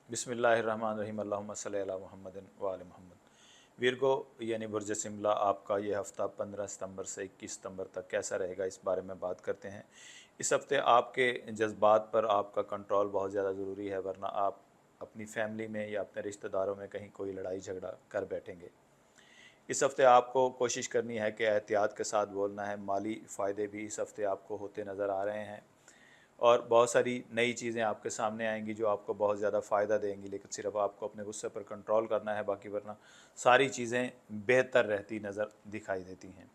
बिस्मिल्लाहिर्रहमानिर्रहीम अल्लाहुम्मा सल्ली अला मुहम्मदिन व आले मुहम्मद। विरगो यानी बुर्ज सिमला, आपका ये हफ़्ता 15 सितंबर से 21 सितंबर तक कैसा रहेगा, इस बारे में बात करते हैं। इस हफ़्ते आपके जज्बात पर आपका कंट्रोल बहुत ज़्यादा ज़रूरी है, वरना आप अपनी फ़ैमिली में या अपने रिश्तेदारों में कहीं कोई लड़ाई झगड़ा कर बैठेंगे। इस हफ़्ते आपको कोशिश करनी है कि एहतियात के साथ बोलना है। माली फ़ायदे भी इस हफ़्ते आपको होते नज़र आ रहे हैं और बहुत सारी नई चीज़ें आपके सामने आएंगी जो आपको बहुत ज़्यादा फ़ायदा देंगी, लेकिन सिर्फ आपको अपने गुस्से पर कंट्रोल करना है, बाकी वरना सारी चीज़ें बेहतर रहती नज़र दिखाई देती हैं।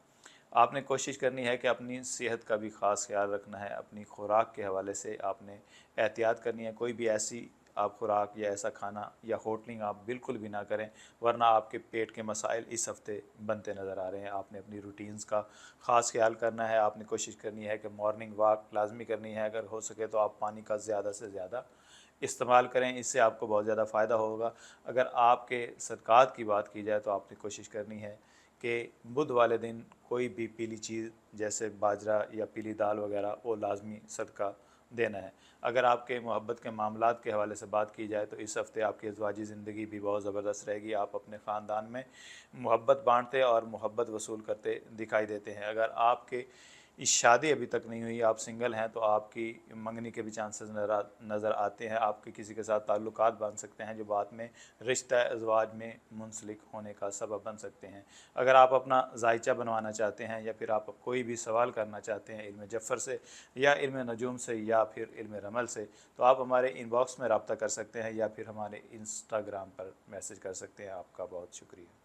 आपने कोशिश करनी है कि अपनी सेहत का भी ख़ास ख्याल रखना है। अपनी खुराक के हवाले से आपने एहतियात करनी है। कोई भी ऐसी आप खुराक या ऐसा खाना या होटलिंग आप बिल्कुल भी ना करें, वरना आपके पेट के मसाइल इस हफ़्ते बनते नज़र आ रहे हैं। आपने अपनी रूटीन्स का ख़ास ख्याल करना है। आपने कोशिश करनी है कि मॉर्निंग वॉक लाजमी करनी है। अगर हो सके तो आप पानी का ज़्यादा से ज़्यादा इस्तेमाल करें, इससे आपको बहुत ज़्यादा फ़ायदा होगा। अगर आपके सदक़ात की बात की जाए तो आपने कोशिश करनी है कि बुध वाले दिन कोई भी पीली चीज़ जैसे बाजरा या पीली दाल वगैरह वो लाजमी सदका देना है। अगर आपके मोहब्बत के मामलात के हवाले से बात की जाए तो इस हफ़्ते आपकी अज़वाजी ज़िंदगी भी बहुत ज़बरदस्त रहेगी। आप अपने ख़ानदान में मोहब्बत बांटते और मोहब्बत वसूल करते दिखाई देते हैं। अगर आपके शादी अभी तक नहीं हुई, आप सिंगल हैं, तो आपकी मंगनी के भी चांसेस नज़र आते हैं। आपके किसी के साथ ताल्लुकात बन सकते हैं जो बाद में रिश्ता अज़वाज में मुंसलिक होने का सबब बन सकते हैं। अगर आप अपना जायचा बनवाना चाहते हैं या फिर आप कोई भी सवाल करना चाहते हैं इल्म जफ़र से या इल्म नजूम से या फिर इल्म रमल से, तो आप हमारे इनबॉक्स में रब्ता कर सकते हैं या फिर हमारे इंस्टाग्राम पर मैसेज कर सकते हैं। आपका बहुत शुक्रिया।